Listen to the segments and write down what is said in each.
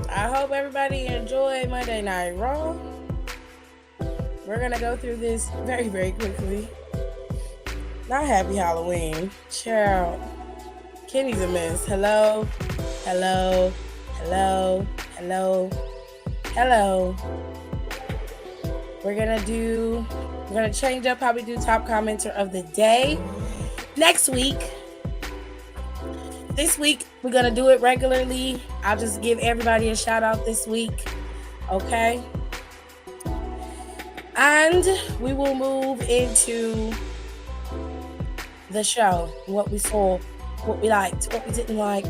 I hope everybody enjoyed Monday Night Raw. We're gonna go through this very, very quickly. Not happy Halloween. Child. Kenny's a mess. Hello. We're gonna change up how we do top commenter of the day next week. This week, we're going to do it regularly. I'll just give everybody a shout out this week. Okay? And we will move into the show. What we saw, what we liked, what we didn't like,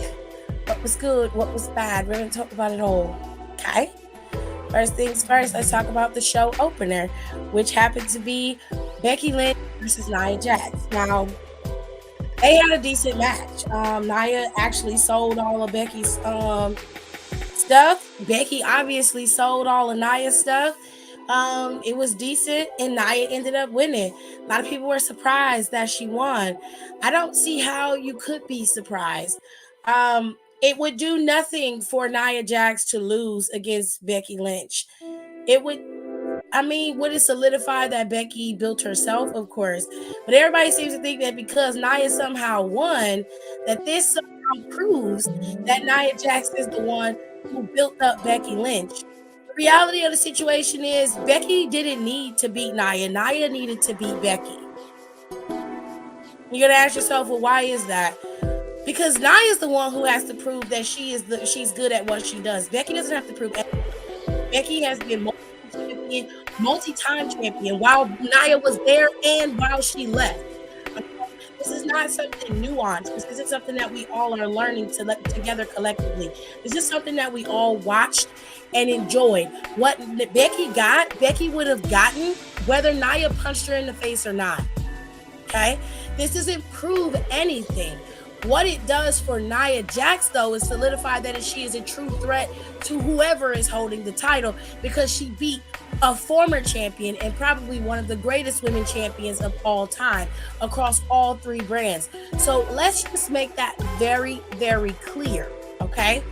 what was good, what was bad. We're going to talk about it all. Okay? First things first, let's talk about the show opener, which happened to be Becky Lynch versus Nia Jax. Now, they had a decent match. Nia actually sold all of Becky's stuff. Becky obviously sold all of Nia's stuff. It was decent, and Nia ended up winning. A lot of people were surprised that she won. I don't see how you could be surprised. It would do nothing for Nia Jax to lose against Becky Lynch. Would it solidify that Becky built herself? Of course. But everybody seems to think that because Nia somehow won, that this somehow proves that Nia Jax is the one who built up Becky Lynch. The reality of the situation is Becky didn't need to beat Nia. Nia needed to beat Becky. You're going to ask yourself, well, why is that? Because Nia is the one who has to prove that she's good at what she does. Becky doesn't have to prove anything. Becky has been multi-time champion while Nia was there and while she left. This is not something nuanced. This isn't something that we all are learning together collectively. This is something that we all watched and enjoyed. What Becky got, Becky would have gotten whether Nia punched her in the face or not. Okay? This doesn't prove anything. What it does for Nia Jax, though, is solidify that she is a true threat to whoever is holding the title because she beat a former champion and probably one of the greatest women champions of all time across all three brands. So let's just make that very, very clear, okay?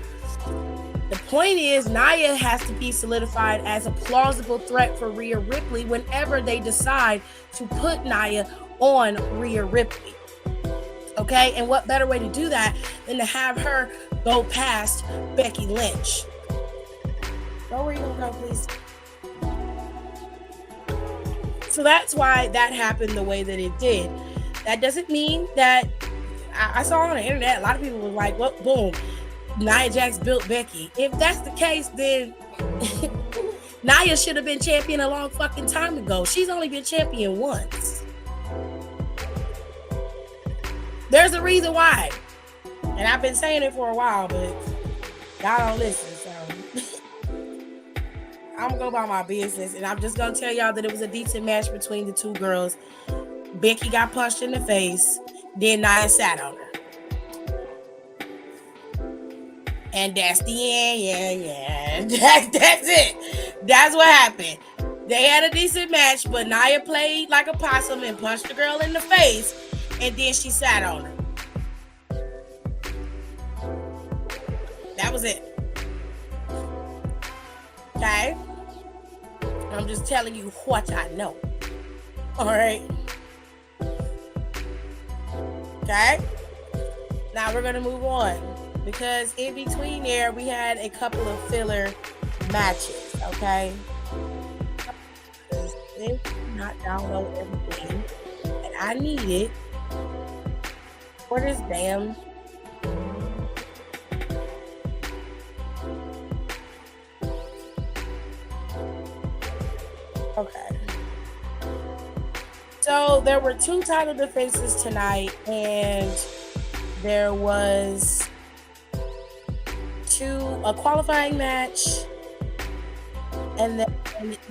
The point is Nia has to be solidified as a plausible threat for Rhea Ripley whenever they decide to put Nia on Rhea Ripley. Okay, and what better way to do that than to have her go past Becky Lynch? Go where you gonna go, please. So that's why that happened the way that it did. That doesn't mean that I saw on the internet a lot of people were like, "Well, boom, Nia Jax built Becky." If that's the case, then Nia should have been champion a long fucking time ago. She's only been champion once. There's a reason why. And I've been saying it for a while, but y'all don't listen. So I'm going to go about my business. And I'm just going to tell y'all that it was a decent match between the two girls. Becky got punched in the face. Then Nia sat on her. And that's the end. Yeah. That's it. That's what happened. They had a decent match, but Nia played like a possum and punched the girl in the face. And then she sat on her. That was it. Okay? I'm just telling you what I know. All right? Okay? Now we're going to move on. Because in between there, we had a couple of filler matches. Okay? Because they did not download everything that I needed for this damn okay. So there were two title defenses tonight, and there was a qualifying match, and then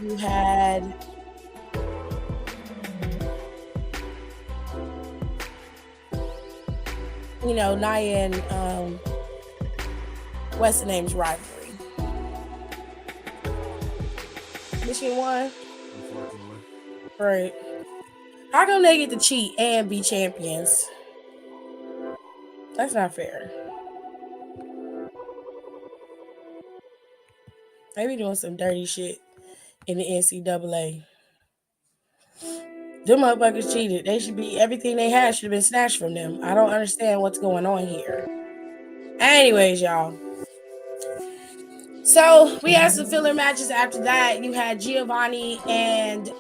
you had Nia and what's the name's rivalry. Michigan won. Right. How come they get to cheat and be champions? That's not fair. They be doing some dirty shit in the NCAA. Them motherfuckers cheated. They should be everything they had should have been snatched from them. I don't understand what's going on here. Anyways, y'all. So we had some filler matches after that. You had Giovanni and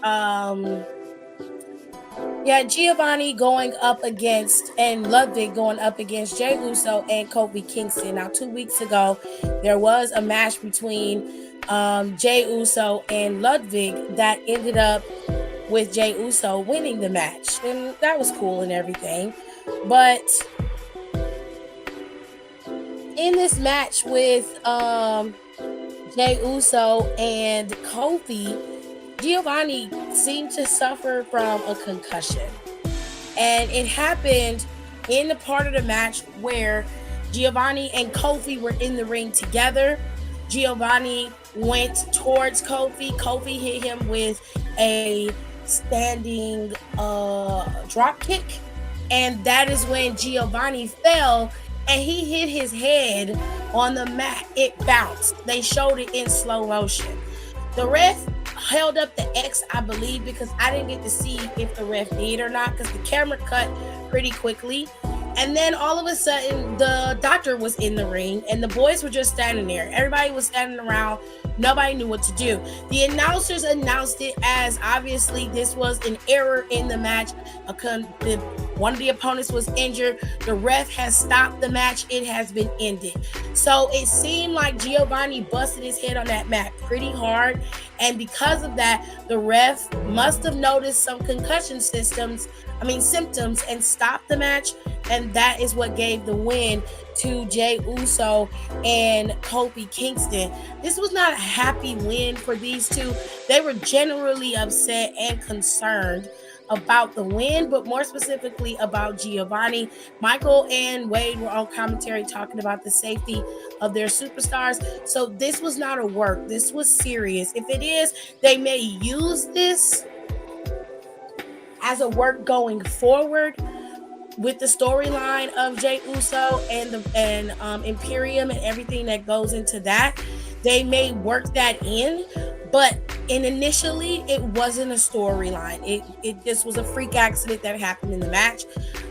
Giovanni going up against and Ludwig going up against Jey Uso and Kofi Kingston. Now 2 weeks ago, there was a match between Jey Uso and Ludwig that ended up with Jey Uso winning the match, and that was cool and everything. But in this match with Jey Uso and Kofi, Giovanni seemed to suffer from a concussion. And it happened in the part of the match where Giovanni and Kofi were in the ring together. Giovanni went towards Kofi. Kofi hit him with a standing drop kick. And that is when Giovanni fell and he hit his head on the mat. It bounced. They showed it in slow motion. The ref held up the X, I believe, because I didn't get to see if the ref did or not, because the camera cut pretty quickly. And then all of a sudden, the doctor was in the ring and the boys were just standing there. Everybody was standing around. Nobody knew what to do. The announcers announced it as obviously this was an error in the match. One of the opponents was injured. The ref has stopped the match. It has been ended. So it seemed like Giovanni busted his head on that mat pretty hard. And because of that, the ref must have noticed some concussion symptoms and stopped the match. And that is what gave the win to Jey Uso and Kofi Kingston. This was not a happy win for these two. They were generally upset and concerned about the win, but more specifically about Giovanni. Michael and Wade were on commentary talking about the safety of their superstars. So this was not a work. This was serious. If it is, they may use this as a work going forward with the storyline of Jey Uso and Imperium and everything that goes into that. They may work that in, but initially it wasn't a storyline. It just was a freak accident that happened in the match.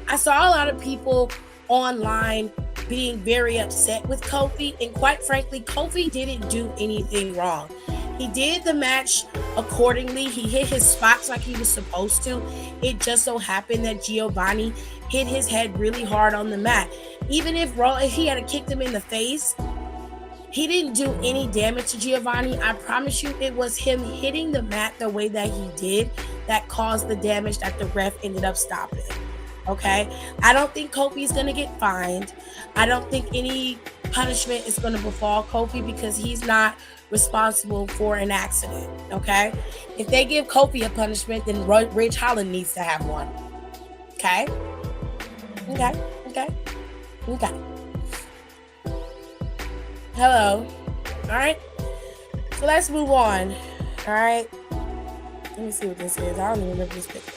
I saw a lot of people online being very upset with Kofi, and quite frankly, Kofi didn't do anything wrong. He did the match accordingly. He hit his spots like he was supposed to. It just so happened that Giovanni hit his head really hard on the mat. Even if he had kicked him in the face, he didn't do any damage to Giovanni. I promise you, it was him hitting the mat the way that he did that caused the damage that the ref ended up stopping. Okay? I don't think Kofi is going to get fined. I don't think any punishment is going to befall Kofi because he's not responsible for an accident. Okay? If they give Kofi a punishment, then Ridge Holland needs to have one. Okay? Okay. Hello. All right. So let's move on. All right. Let me see what this is. I don't even remember this picture.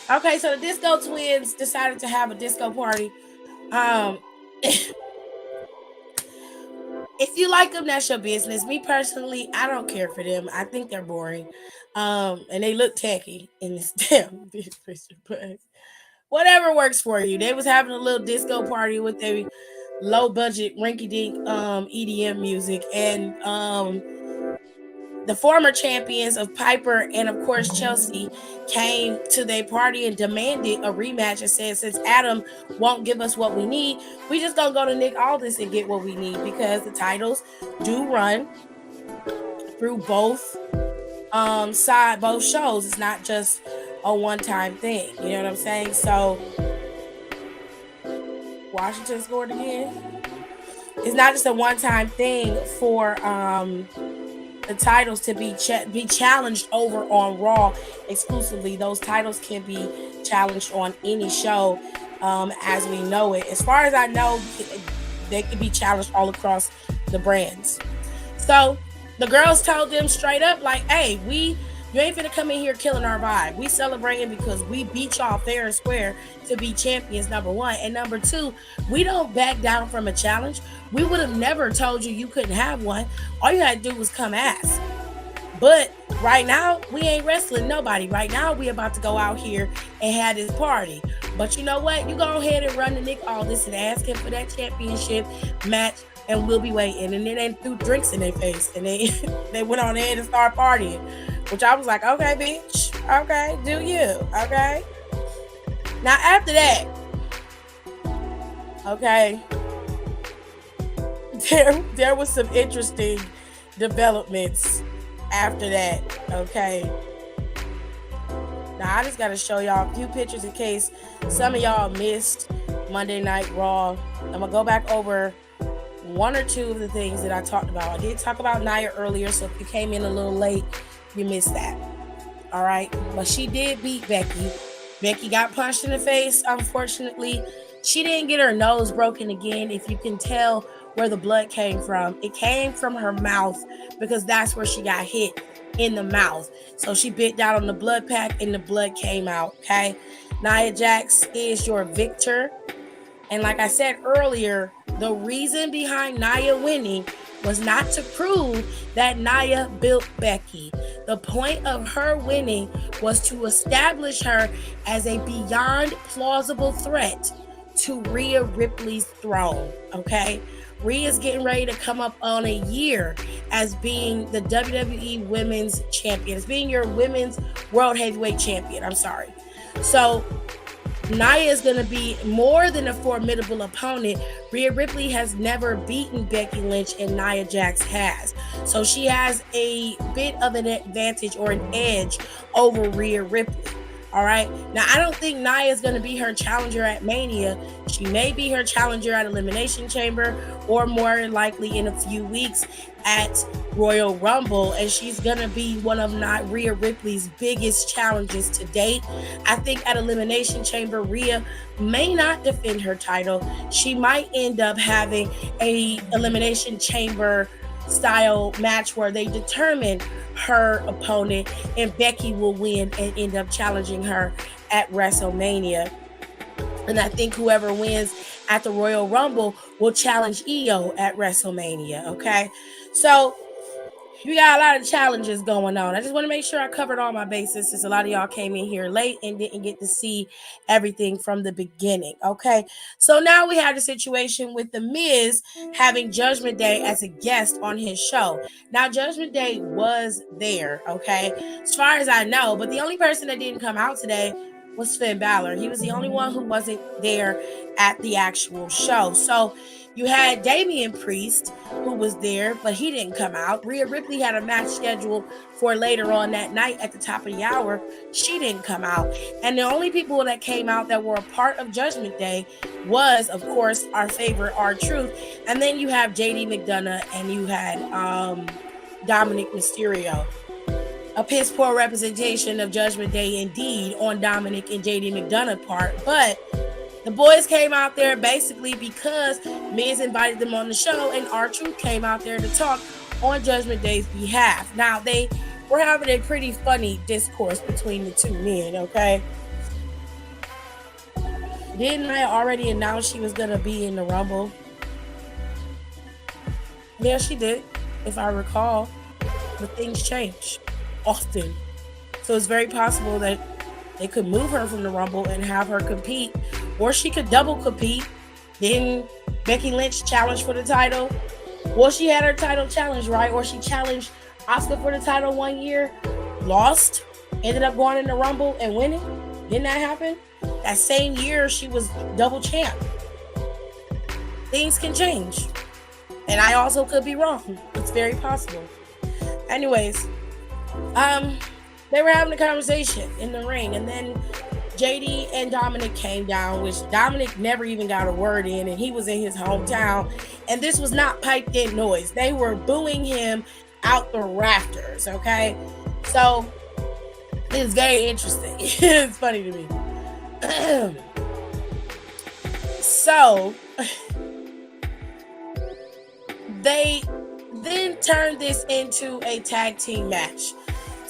Okay, so the Disco Twins decided to have a disco party. If you like them, that's your business. Me personally, I don't care for them. I think they're boring. And they look tacky in this damn picture, but whatever works for you. They was having a little disco party with their low budget rinky-dink EDM music, and the former champions of Piper and of course Chelsea came to their party and demanded a rematch and said, since Adam won't give us what we need, we just gonna go to Nick Aldis and get what we need, because the titles do run through both shows. It's not just a one-time thing, you know what I'm saying? So Washington scored again. It's not just a one-time thing for the titles to be challenged over on Raw exclusively. Those titles can be challenged on any show as we know it. As far as I know, they can be challenged all across the brands. So the girls told them straight up, like, hey, You ain't finna come in here killing our vibe. We celebrating because we beat y'all fair and square to be champions, number one. And number two, we don't back down from a challenge. We would have never told you you couldn't have one. All you had to do was come ask. But right now, we ain't wrestling nobody. Right now, we about to go out here and have this party. But you know what? You go ahead and run to Nick Aldis and ask him for that championship match, and we'll be waiting. And then they threw drinks in their face, and they they went on ahead and started partying, which I was like, okay, bitch, okay, do you, okay? Now after that, okay, there was some interesting developments after that, okay? Now I just gotta show y'all a few pictures in case some of y'all missed Monday Night Raw. I'm gonna go back over one or two of the things that I talked about. I did talk about Nia earlier, so if you came in a little late, you missed that. All right, but she did beat Becky. Becky got punched in the face. Unfortunately, she didn't get her nose broken again. If you can tell where the blood came from, it came from her mouth because that's where she got hit, in the mouth. So she bit down on the blood pack and the blood came out. Okay, Nia Jax is your victor. And like I said earlier, the reason behind Nia winning was not to prove that Nia built Becky. The point of her winning was to establish her as a beyond plausible threat to Rhea Ripley's throne, okay? Rhea's getting ready to come up on a year as being the WWE Women's Champion, as being your Women's World Heavyweight Champion, I'm sorry. So Nia is going to be more than a formidable opponent. Rhea Ripley has never beaten Becky Lynch, and Nia Jax has. So she has a bit of an advantage or an edge over Rhea Ripley. All right. Now, I don't think Nia is going to be her challenger at Mania. She may be her challenger at Elimination Chamber, or more likely in a few weeks at Royal Rumble, and she's going to be one of Rhea Ripley's biggest challenges to date. I think at Elimination Chamber, Rhea may not defend her title. She might end up having a Elimination Chamber style match where they determine her opponent, and Becky will win and end up challenging her at WrestleMania. And I think whoever wins at the Royal Rumble will challenge Io at WrestleMania, okay? So we got a lot of challenges going on. I just want to make sure I covered all my bases, since a lot of y'all came in here late and didn't get to see everything from the beginning, okay? So now we have the situation with The Miz having Judgment Day as a guest on his show. Now, Judgment Day was there, okay, as far as I know, but the only person that didn't come out today was Finn Balor. He was the only one who wasn't there at the actual show. So you had Damian Priest, who was there, but he didn't come out. Rhea Ripley had a match scheduled for later on that night at the top of the hour. She didn't come out. And the only people that came out that were a part of Judgment Day was, of course, our favorite R-Truth. And then you have JD McDonough, and you had Dominic Mysterio. A piss poor representation of Judgment Day indeed on Dominic and JD McDonough part, but the boys came out there basically because Miz invited them on the show, and R-Truth came out there to talk on Judgment Day's behalf. Now, they were having a pretty funny discourse between the two men, okay? Didn't I already announce she was going to be in the Rumble? Yeah, she did, if I recall. But things change often. So it's very possible that they could move her from the Rumble and have her compete, or she could double compete. Then Becky Lynch challenged for the title. Well, she had her title challenge, right? Or she challenged Asuka for the title one year, lost, ended up going in the Rumble and winning. Didn't that happen? That same year, she was double champ. Things can change. And I also could be wrong. It's very possible. Anyways, they were having a conversation in the ring, and then JD and Dominic came down, which Dominic never even got a word in, and he was in his hometown, and this was not piped in noise. They were booing him out the rafters, okay? So it's very interesting. It's funny to me. So they then turned this into a tag team match.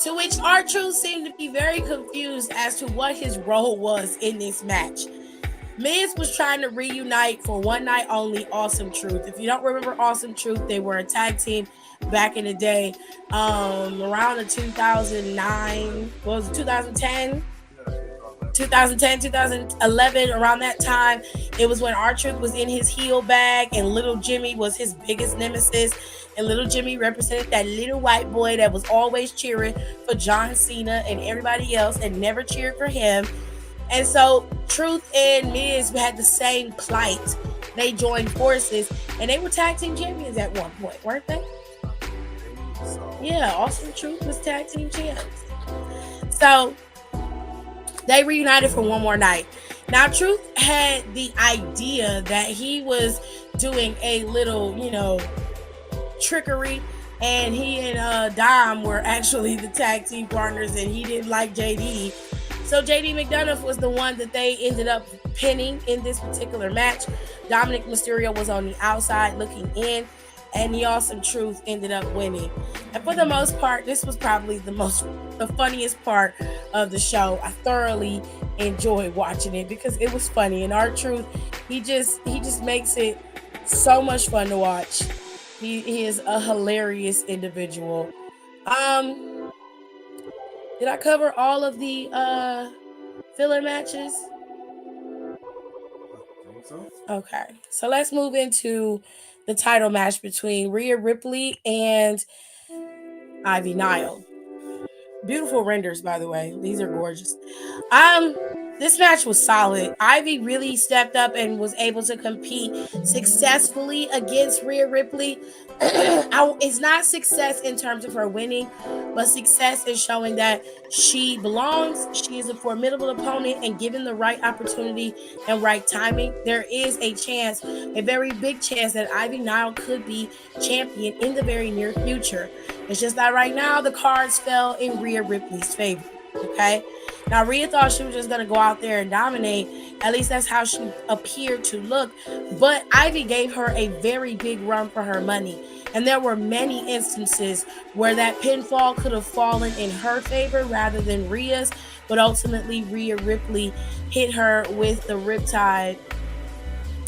To which R-Truth seemed to be very confused as to what his role was in this match. Miz was trying to reunite for one night only Awesome Truth. If you don't remember Awesome Truth, they were a tag team back in the day, around the 2009, what was it, 2010? 2010, 2011, around that time. It was when R-Truth was in his heel bag and Little Jimmy was his biggest nemesis. And Little Jimmy represented that little white boy that was always cheering for John Cena and everybody else and never cheered for him. And so Truth and Miz had the same plight. They joined forces and they were tag team champions at one point, weren't they? Yeah, Awesome Truth was tag team champs. So they reunited for one more night. Now, Truth had the idea that he was doing a little, trickery, and he and Dom were actually the tag team partners, and he didn't like JD. So JD McDonough was the one that they ended up pinning in this particular match. Dominic Mysterio was on the outside looking in, and the Awesome Truth ended up winning. And for the most part, this was probably the funniest part of the show. I thoroughly enjoyed watching it because it was funny. And R-Truth, he just makes it so much fun to watch. He is a hilarious individual. Did I cover all of the filler matches? I think so. Okay, so let's move into the title match between Rhea Ripley and Ivy Nile. Beautiful renders, by the way. These are gorgeous. This match was solid. Ivy really stepped up and was able to compete successfully against Rhea Ripley. It's not success in terms of her winning, but success in showing that she belongs. She is a formidable opponent, and given the right opportunity and right timing, there is a chance, a very big chance, that Ivy Nile could be champion in the very near future. It's just that right now the cards fell in Rhea Ripley's favor. Okay. Now, Rhea thought she was just going to go out there and dominate. At least that's how she appeared to look. But Ivy gave her a very big run for her money. And there were many instances where that pinfall could have fallen in her favor rather than Rhea's. But ultimately, Rhea Ripley hit her with the riptide,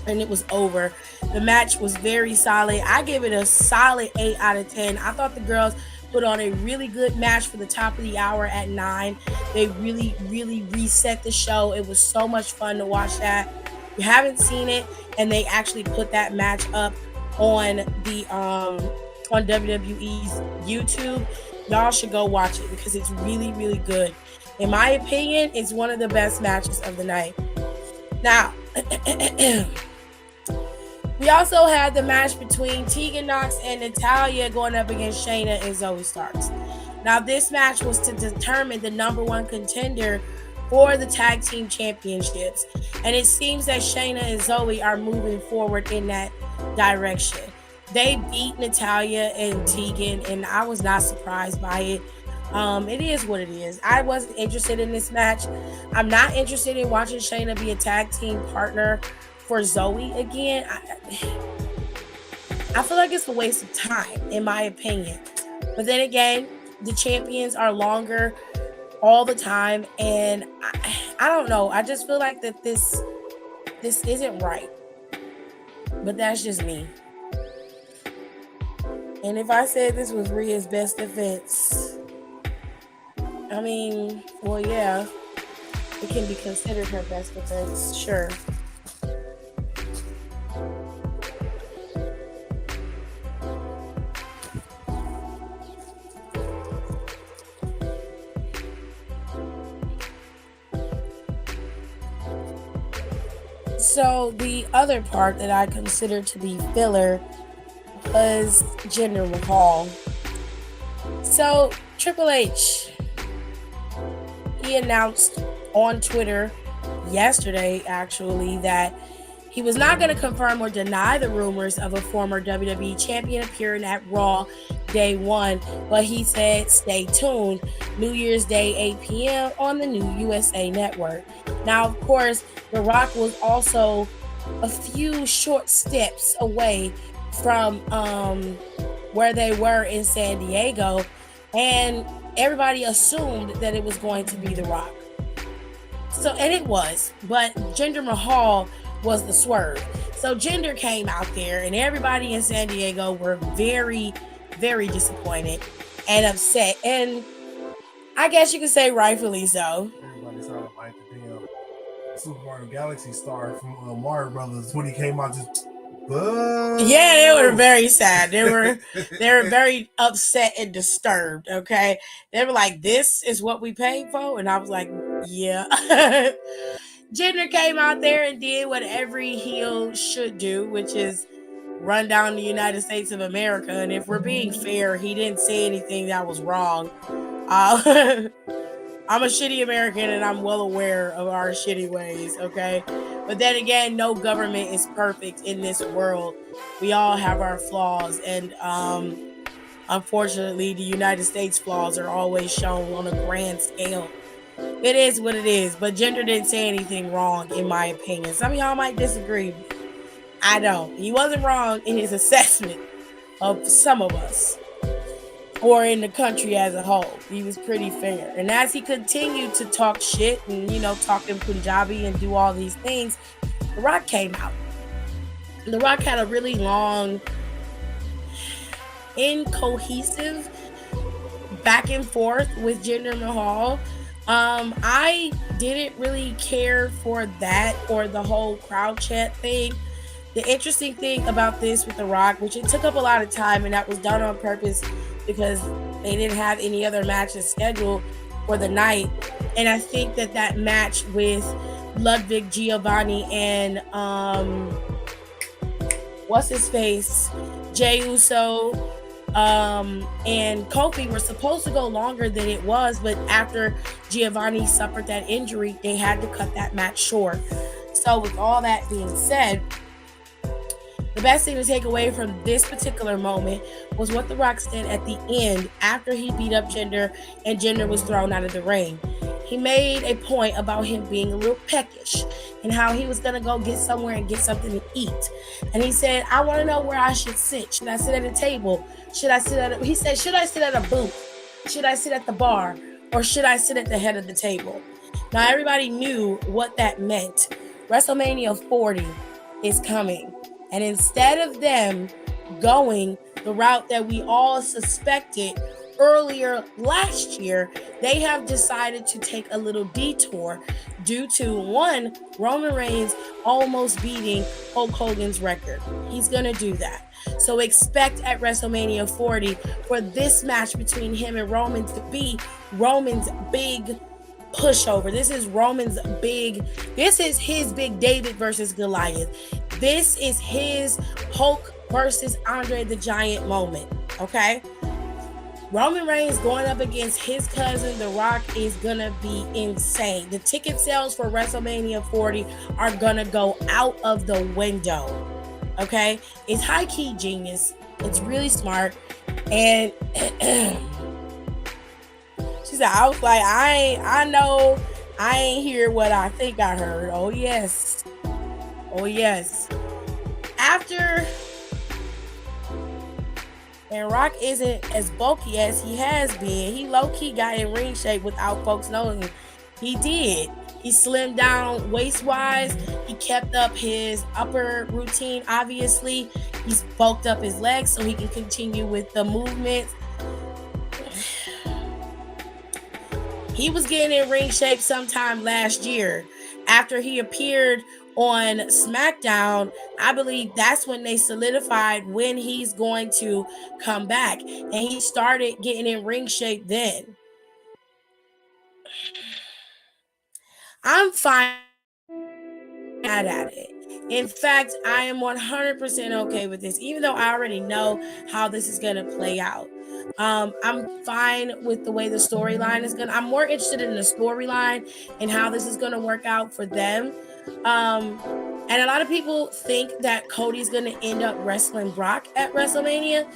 and it was over. The match was very solid. I give it a solid 8 out of 10. I thought the girls put on a really good match for the top of the hour at 9. They really, really reset the show. It was so much fun to watch that. If you haven't seen it, and they actually put that match up on the on WWE's YouTube, y'all should go watch it because it's really, really good. In my opinion, it's one of the best matches of the night. Now, we also had the match between Tegan Nox and Natalya going up against Shayna and Zoe Starks. Now, this match was to determine the number one contender for the tag team championships. And it seems that Shayna and Zoe are moving forward in that direction. They beat Natalya and Tegan, and I was not surprised by it. It is what it is. I wasn't interested in this match. I'm not interested in watching Shayna be a tag team partner for Zoe again. I feel like it's a waste of time, in my opinion. But then again, the champions are longer all the time, and I don't know. I just feel like that this isn't right. But that's just me. And if I said this was Rhea's best defense, I mean, well, yeah, it can be considered her best defense, sure. So the other part that I considered to be filler was Jinder Mahal. So Triple H, he announced on Twitter yesterday, actually, that he was not going to confirm or deny the rumors of a former WWE champion appearing at Raw Day 1, but he said stay tuned, New Year's Day 8 p.m. on the new USA Network. Now, of course, The Rock was also a few short steps away from where they were in San Diego, and everybody assumed that it was going to be The Rock. So, and it was, but Jinder Mahal was the swerve. So Jinder came out there, and everybody in San Diego were very, very disappointed and upset. And I guess you could say rightfully so. Everybody sounded like the damn Super Mario Galaxy star from Mario Brothers when he came out. Just yeah, they were very sad. They were very upset and disturbed. Okay, they were like, "This is what we paid for," and I was like, "Yeah." Jinder came out there and did what every heel should do, which is run down the United States of America. And if we're being fair, he didn't say anything that was wrong. I'm a shitty American and I'm well aware of our shitty ways, okay? But then again, no government is perfect in this world. We all have our flaws, and unfortunately, the United States flaws are always shown on a grand scale. It is what it is, but Jinder didn't say anything wrong, in my opinion. Some of y'all might disagree. I don't. He wasn't wrong in his assessment of some of us, or in the country as a whole. He was pretty fair. And as he continued to talk shit and, talk in Punjabi and do all these things, The Rock came out. The Rock had a really long, incohesive back and forth with Jinder Mahal. I didn't really care for that or the whole crowd chant thing. The interesting thing about this with The Rock, which it took up a lot of time, and that was done on purpose because they didn't have any other matches scheduled for the night. And I think that match with Ludwig Giovanni and what's his face, Jey Uso, and Kofi were supposed to go longer than it was, but after Giovanni suffered that injury, they had to cut that match short. So with all that being said, the best thing to take away from this particular moment was what The Rock said at the end after he beat up Jinder and Jinder was thrown out of the ring. He made a point about him being a little peckish and how he was going to go get somewhere and get something to eat. And he said, I want to know where I should sit. Should I sit at a table? Should I sit he said, should I sit at a booth? Should I sit at the bar? Or should I sit at the head of the table? Now, everybody knew what that meant. WrestleMania 40 is coming. And instead of them going the route that we all suspected earlier last year, they have decided to take a little detour due to, one, Roman Reigns almost beating Hulk Hogan's record. He's going to do that. So expect at WrestleMania 40 for this match between him and Roman to be Roman's big pushover. This is his big David versus Goliath. This is his Hulk versus Andre the Giant moment, okay? Roman Reigns going up against his cousin, The Rock, is going to be insane. The ticket sales for WrestleMania 40 are going to go out of the window, okay? It's high-key genius. It's really smart. And she said, I was like, I know I ain't hear what I think I heard. Oh, yes. Oh, yes. After, and Rock isn't as bulky as he has been, he low-key got in ring shape without folks knowing. He did. He slimmed down waist-wise. He kept up his upper routine, obviously. He's bulked up his legs so he can continue with the movements. He was getting in ring shape sometime last year. After he appeared on SmackDown, I believe that's when they solidified when he's going to come back. And he started getting in ring shape then. I'm fine at it. In fact, I am 100% okay with this, even though I already know how this is going to play out. I'm fine with the way the storyline is going to. I'm more interested in the storyline and how this is going to work out for them. And a lot of people think that Cody's going to end up wrestling Brock at WrestleMania.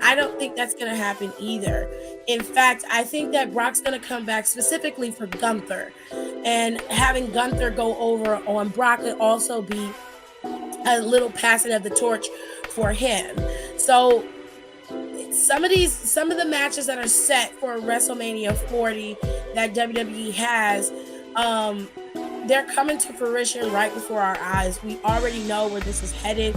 I don't think that's going to happen either. In fact, I think that Brock's going to come back specifically for Gunther. And having Gunther go over on Brock could also be a little passing of the torch for him. So some of the matches that are set for WrestleMania 40 that WWE has, they're coming to fruition right before our eyes. We already know where this is headed.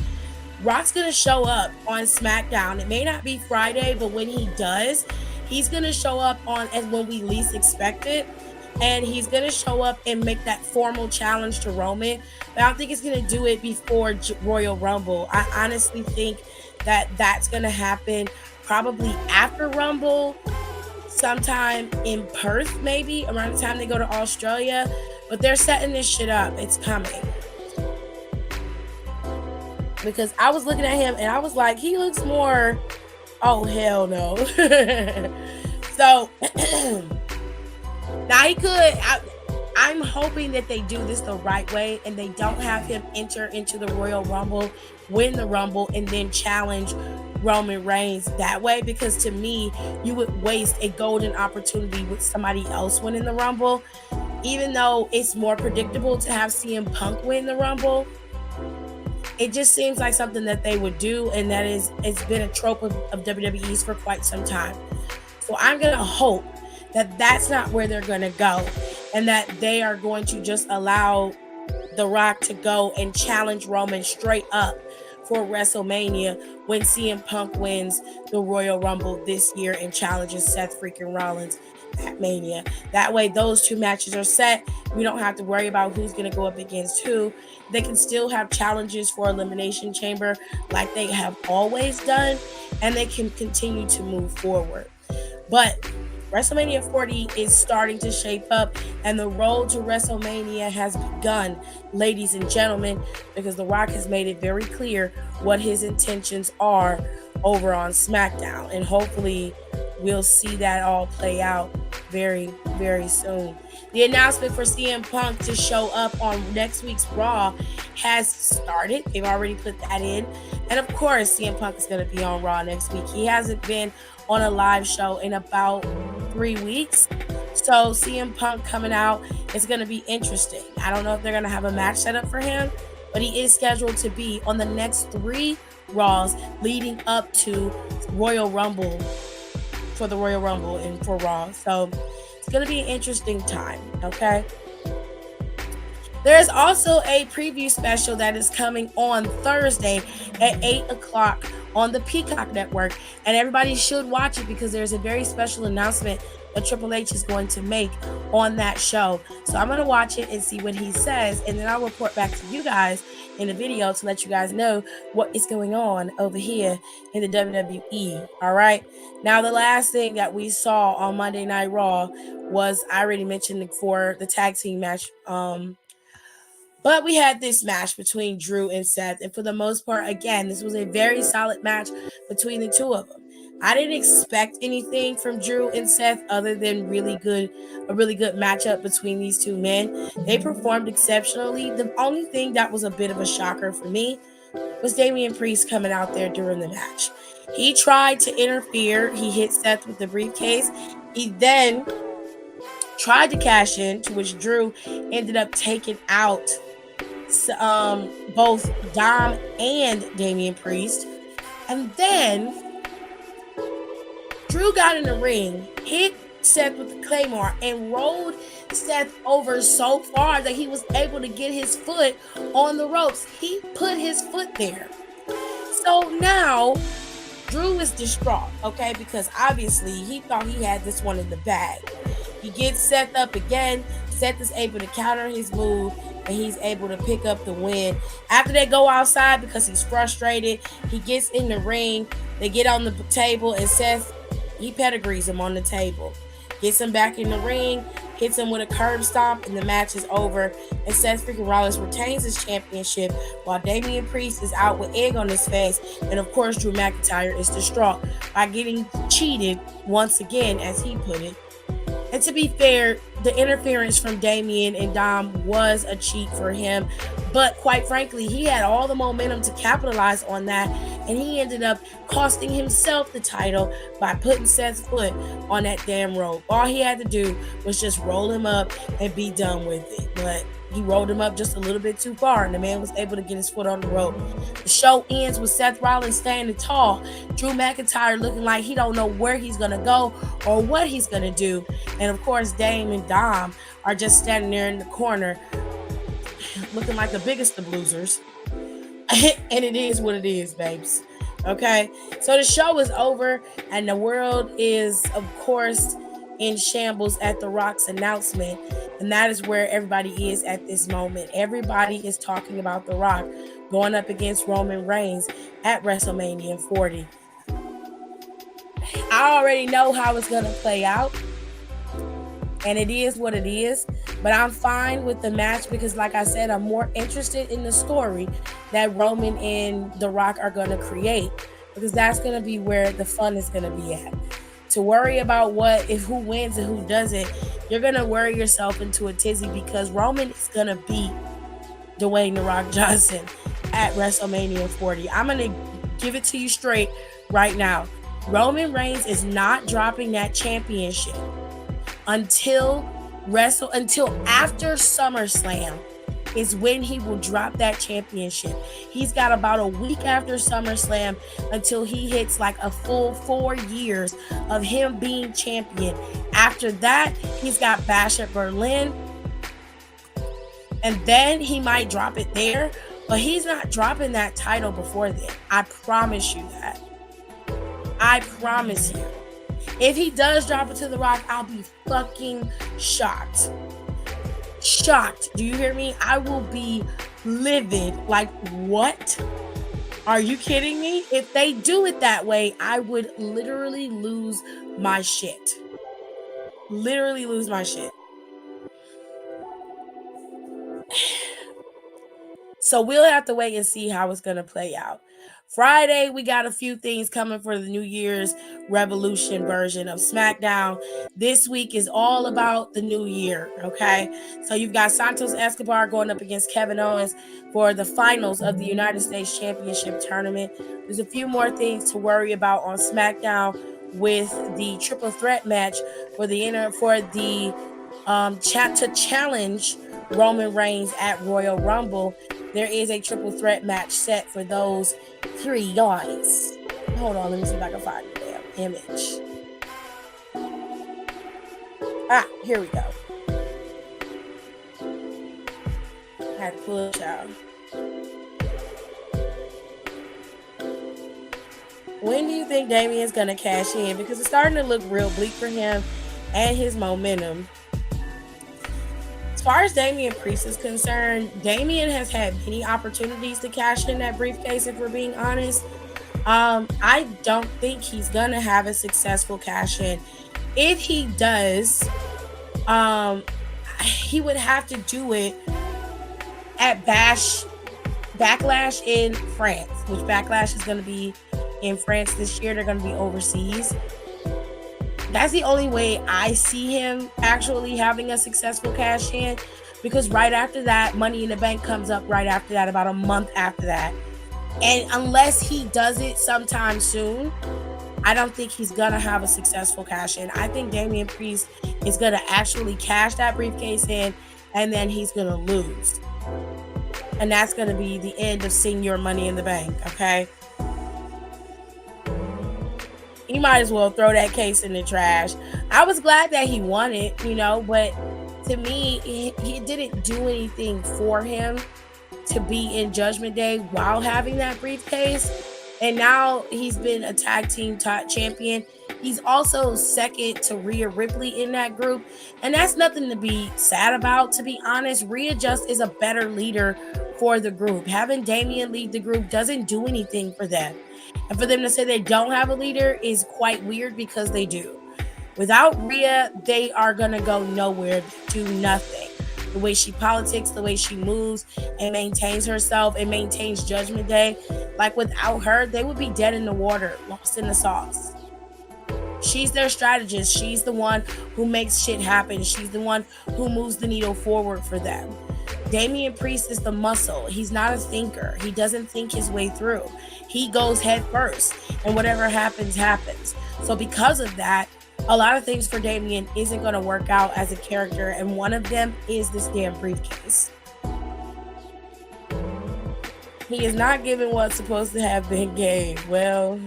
Rock's gonna show up on SmackDown. It may not be Friday, but when he does, he's gonna show up on as when we least expect it. And he's gonna show up and make that formal challenge to Roman. But I don't think he's gonna do it before Royal Rumble. I honestly think that that's gonna happen probably after Rumble, sometime in Perth, maybe around the time they go to Australia. But they're setting this shit up. It's coming. Because I was looking at him and I was like, he looks more. Oh, hell no. So, now he could. I'm hoping that they do this the right way and they don't have him enter into the Royal Rumble, win the Rumble, and then challenge Roman Reigns that way. Because to me, you would waste a golden opportunity with somebody else winning the Rumble. Even though it's more predictable to have CM Punk win the Rumble, it just seems like something that they would do, and that is, it's been a trope of WWE's for quite some time. So I'm gonna hope that that's not where they're gonna go, and that they are going to just allow The Rock to go and challenge Roman straight up for WrestleMania when CM Punk wins the Royal Rumble this year and challenges Seth freaking Rollins at Mania. That way, those two matches are set. We don't have to worry about who's going to go up against who. They can still have challenges for Elimination Chamber like they have always done, and they can continue to move forward. But WrestleMania 40 is starting to shape up, and the road to WrestleMania has begun, ladies and gentlemen, because The Rock has made it very clear what his intentions are over on SmackDown, and hopefully we'll see that all play out very, very soon. The announcement for CM Punk to show up on next week's Raw has started. They've already put that in. And of course, CM Punk is going to be on Raw next week. He hasn't been on a live show in about 3 weeks. So CM Punk coming out is going to be interesting. I don't know if they're going to have a match set up for him, but he is scheduled to be on the next 3 Raws leading up to Royal Rumble, for the Royal Rumble and for Raw. So it's going to be an interesting time, okay? There's also a preview special that is coming on Thursday at 8 o'clock on the Peacock Network, and everybody should watch it because there's a very special announcement that Triple H is going to make on that show. So I'm going to watch it and see what he says, and then I'll report back to you guys in the video to let you guys know what is going on over here in the WWE. All right. Now, the last thing that we saw on Monday Night Raw was, I already mentioned for the tag team match, but we had this match between Drew and Seth, and for the most part, again, this was a very solid match between the two of them. I didn't expect anything from Drew and Seth other than a really good matchup between these two men. They performed exceptionally. The only thing that was a bit of a shocker for me was Damian Priest coming out there during the match. He tried to interfere. He hit Seth with the briefcase. He then tried to cash in, to which Drew ended up taking out both Dom and Damian Priest. And then Drew got in the ring, hit Seth with the Claymore, and rolled Seth over so far that he was able to get his foot on the ropes. He put his foot there. So now Drew is distraught, okay, because obviously he thought he had this one in the bag. He gets Seth up again. Seth is able to counter his move, and he's able to pick up the win. After they go outside because he's frustrated, he gets in the ring. They get on the table, and Seth, he pedigrees him on the table. Gets him back in the ring, hits him with a curb stomp, and the match is over. And Seth freaking Rollins retains his championship while Damian Priest is out with egg on his face. And of course, Drew McIntyre is distraught by getting cheated once again, as he put it. And to be fair, the interference from Damian and Dom was a cheat for him. But quite frankly, he had all the momentum to capitalize on that. And he ended up costing himself the title by putting Seth's foot on that damn rope. All he had to do was just roll him up and be done with it. But He rolled him up just a little bit too far, and the man was able to get his foot on the rope. The show ends with Seth Rollins standing tall, Drew McIntyre looking like he don't know where he's going to go or what he's going to do. And of course, Dame and Dom are just standing there in the corner looking like the biggest of losers. And it is what it is, babes. Okay, so the show is over, and the world is, of course, in shambles at The Rock's announcement, and that is where everybody is at this moment. Everybody is talking about The Rock going up against Roman Reigns at WrestleMania 40. I already know how it's going to play out, and it is what it is, but I'm fine with the match because, like I said, I'm more interested in the story that Roman and The Rock are going to create, because that's going to be where the fun is going to be at. To worry about who wins and who doesn't, you're going to worry yourself into a tizzy, because Roman is going to beat Dwayne The Rock Johnson at WrestleMania 40. I'm going to give it to you straight right now. Roman Reigns is not dropping that championship until after SummerSlam is when he will drop that championship. He's got about a week after SummerSlam until he hits like a full 4 years of him being champion. After that, he's got Bash at Berlin, and then he might drop it there, but he's not dropping that title before then. I promise you that. I promise you. If he does drop it to The Rock, I'll be fucking shocked. Shocked. Do you hear me? I will be livid. Like, what? Are you kidding me? If they do it that way, I would literally lose my shit. Literally lose my shit. So we'll have to wait and see how it's going to play out. Friday, we got a few things coming for the New Year's Revolution version of SmackDown. This week is all about the new year, okay? So you've got Santos Escobar going up against Kevin Owens for the finals of the United States Championship Tournament. There's a few more things to worry about on SmackDown with the triple threat match for the to challenge Roman Reigns at Royal Rumble. There is a triple threat match set for those 3 guys. Hold on, let me see if I can find the damn image. Here we go. I had to pull it out. When do you think Damien's gonna cash in? Because it's starting to look real bleak for him and his momentum. As far as Damian Priest is concerned, Damien has had many opportunities to cash in that briefcase, if we're being honest. I don't think he's gonna have a successful cash in. If he does, he would have to do it at Backlash in France, which Backlash is going to be in France this year. They're going to be overseas. That's the only way I see him actually having a successful cash in, because right after that, Money in the Bank comes up right after that, about a month after that. And unless he does it sometime soon, I don't think he's going to have a successful cash in. I think Damian Priest is going to actually cash that briefcase in, and then he's going to lose. And that's going to be the end of Senior Money in the Bank, okay? You might as well throw that case in the trash. I was glad that he won it, but to me, he didn't do anything for him to be in Judgment Day while having that briefcase. And now he's been a tag team champion. He's also second to Rhea Ripley in that group. And that's nothing to be sad about, to be honest. Rhea just is a better leader for the group. Having Damian lead the group doesn't do anything for them. And for them to say they don't have a leader is quite weird, because they do. Without Rhea, they are going to go nowhere, do nothing. The way she politics, the way she moves and maintains herself and maintains Judgment Day. Like, without her, they would be dead in the water, lost in the sauce. She's their strategist. She's the one who makes shit happen. She's the one who moves the needle forward for them. Damian Priest is the muscle. He's not a thinker. He doesn't think his way through. He goes head first, and whatever happens, happens. So because of that, a lot of things for Damian isn't going to work out as a character, and one of them is this damn briefcase. He is not giving what's supposed to have been gave. Well,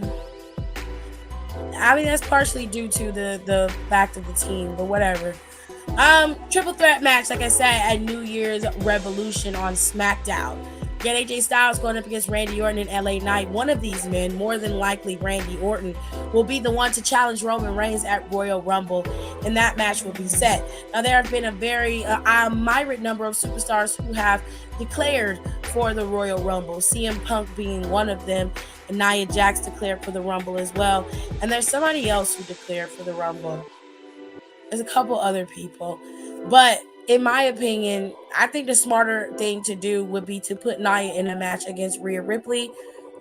I mean that's partially due to the fact of the team, but whatever. Triple threat match, like I said, at New Year's Revolution on SmackDown. Get AJ Styles going up against Randy Orton and LA Knight. One of these men, more than likely Randy Orton, will be the one to challenge Roman Reigns at Royal Rumble, and that match will be set. Now, there have been a very myriad number of superstars who have declared for the Royal Rumble, CM Punk being one of them, and Nia Jax declared for the Rumble as well. And there's somebody else who declared for the Rumble. There's a couple other people, but in my opinion, I think the smarter thing to do would be to put Nia in a match against Rhea Ripley,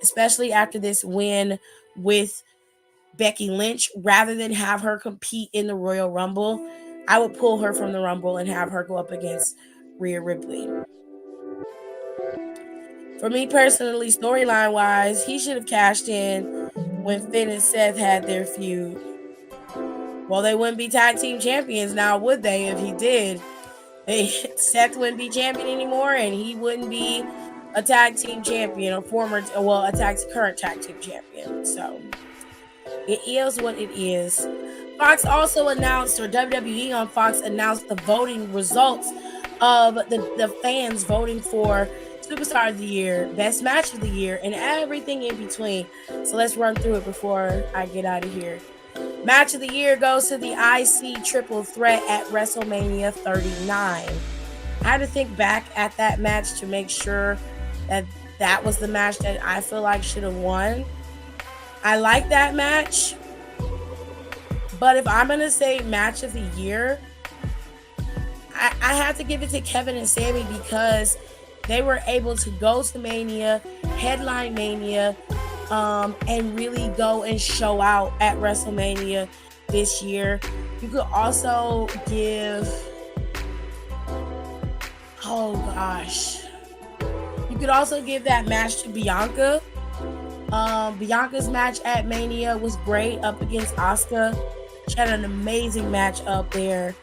especially after this win with Becky Lynch, rather than have her compete in the Royal Rumble. I would pull her from the Rumble and have her go up against Rhea Ripley. For me personally, storyline wise, he should have cashed in when Finn and Seth had their feud. Well, they wouldn't be tag team champions now, would they? If he did, Seth wouldn't be champion anymore, and he wouldn't be a tag team champion or current tag team champion. So it is what it is. Fox also announced, or WWE on Fox announced the voting results of the fans voting for Superstar of the Year, Best Match of the Year, and everything in between. So let's run through it before I get out of here. Match of the Year goes to the IC Triple Threat at WrestleMania 39. I had to think back at that match to make sure that that was the match that I feel like should have won. I like that match, but if I'm going to say Match of the Year, I have to give it to Kevin and Sami because they were able to go to Mania, headline Mania, and really go and show out at WrestleMania this year. You could also give, you could also give that match to Bianca. Bianca's match at Mania was great up against Asuka. She had an amazing match up there.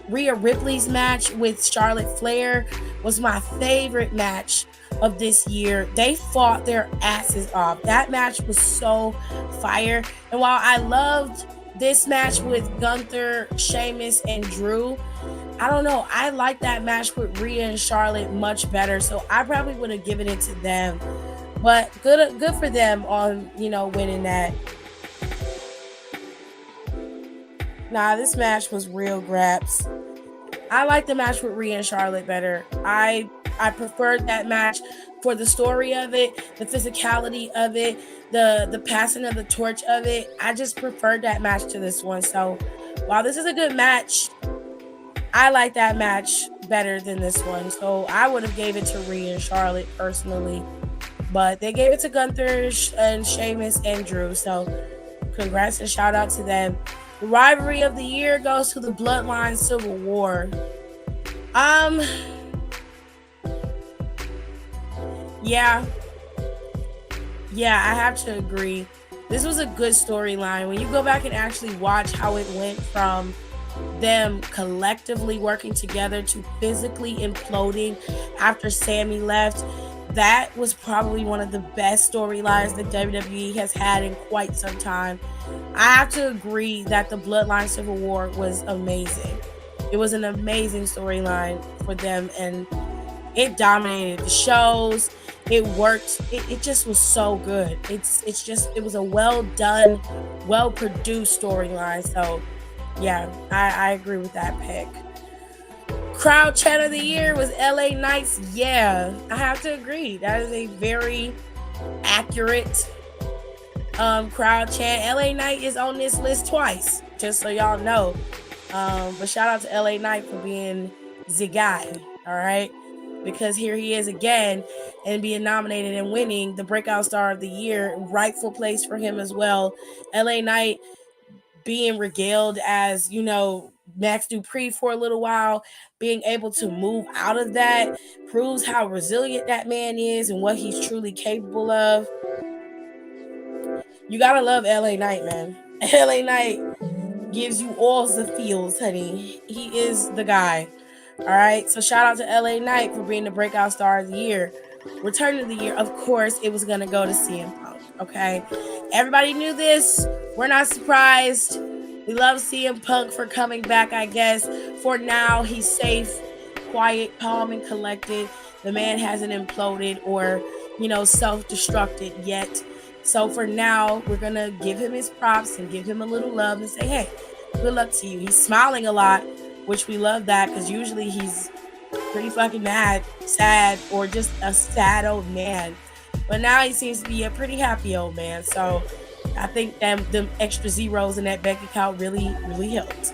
Rhea Ripley's match with Charlotte Flair was my favorite match of this year. They fought their asses off. That match was so fire. And while I loved this match with Gunther, Sheamus, and Drew, I don't know, I like that match with Rhea and Charlotte much better. So I probably would have given it to them. But good for them on, winning that. Nah, this match was real graps. I like the match with Rhea and Charlotte better. I preferred that match for the story of it, the physicality of it, the passing of the torch of it. I just preferred that match to this one. So while this is a good match, I like that match better than this one. So I would have gave it to Rhea and Charlotte personally. But they gave it to Gunther and Sheamus and Drew. So congrats and shout out to them. The rivalry of the year goes to the Bloodline Civil War. Yeah, I have to agree. This was a good storyline. When you go back and actually watch how it went from them collectively working together to physically imploding after Sami left, that was probably one of the best storylines that WWE has had in quite some time. I have to agree that the Bloodline Civil War was amazing. It was an amazing storyline for them, and it dominated the shows. It worked. It just was so good. It was a well done, well produced storyline. So yeah, I agree with that pick. Crowd chant of the year was LA Knight's Yeah. I have to agree. That is a very accurate crowd chant. LA Knight is on this list twice, just so y'all know. But shout out to LA Knight for being the guy, all right? Because here he is again and being nominated and winning the Breakout Star of the Year. Rightful place for him as well. LA Knight being regaled as, Max Dupree for a little while, being able to move out of that proves how resilient that man is and what he's truly capable of. You gotta love LA Knight, man. LA Knight gives you all the feels, honey. He is the guy. All right. So shout out to LA Knight for being the Breakout Star of the Year. Return of the year, of course, it was going to go to CM Punk. Okay. Everybody knew this. We're not surprised. We love CM Punk for coming back, I guess. For now, he's safe, quiet, calm, and collected. The man hasn't imploded or, self-destructed yet. So for now, we're going to give him his props and give him a little love and say, hey, good luck to you. He's smiling a lot, which we love that because usually he's pretty fucking mad, sad, or just a sad old man. But now he seems to be a pretty happy old man. So I think them extra zeros in that bank account really, really helped.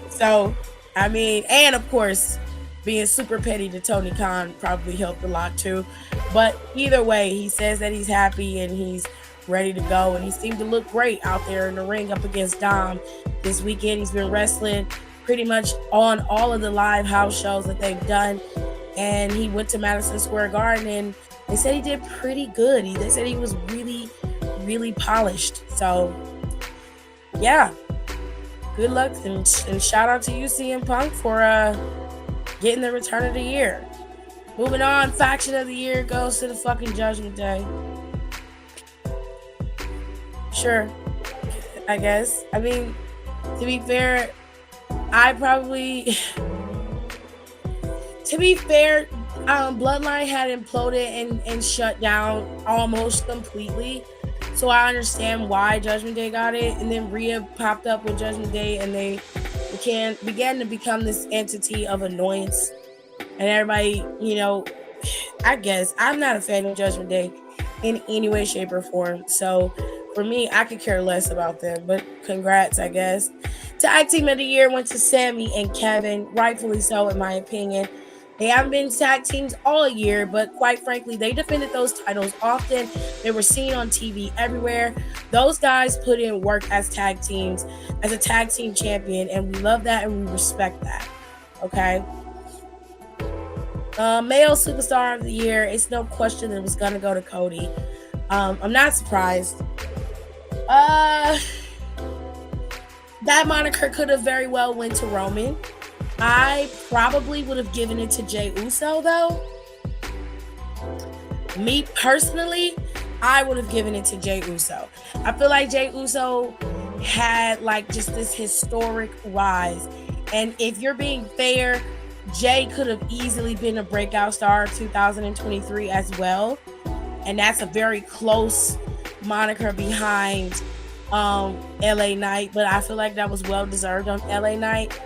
So, I mean, and of course, being super petty to Tony Khan probably helped a lot too. But either way, he says that he's happy and he's ready to go. And he seemed to look great out there in the ring up against Dom this weekend. He's been wrestling pretty much on all of the live house shows that they've done. And he went to Madison Square Garden and they said he did pretty good. They said he was really, really polished. So, yeah. Good luck and shout out to you, CM Punk, for getting the return of the year. Moving on, faction of the year goes to the fucking Judgment Day. Sure, I guess. I mean, to be fair, Bloodline had imploded and shut down almost completely. So I understand why Judgment Day got it. And then Rhea popped up with Judgment Day and they began to become this entity of annoyance. And everybody, I guess I'm not a fan of Judgment Day in any way, shape, or form. So for me, I could care less about them. But congrats, I guess. Tag Team of the Year went to Sammy and Kevin. Rightfully so, in my opinion. They haven't been tag teams all year, but quite frankly, they defended those titles often. They were seen on TV everywhere. Those guys put in work as tag teams, as a tag team champion, and we love that and we respect that. Okay? Male Superstar of the Year, it's no question that it was going to go to Cody. I'm not surprised. That moniker could have very well went to Roman. I probably would have given it to Jey Uso, though. Me personally, I would have given it to Jey Uso. I feel like Jey Uso had just this historic rise. And if you're being fair, Jey could have easily been a breakout star 2023 as well. And that's a very close moniker behind LA Knight. But I feel like that was well deserved on LA Knight.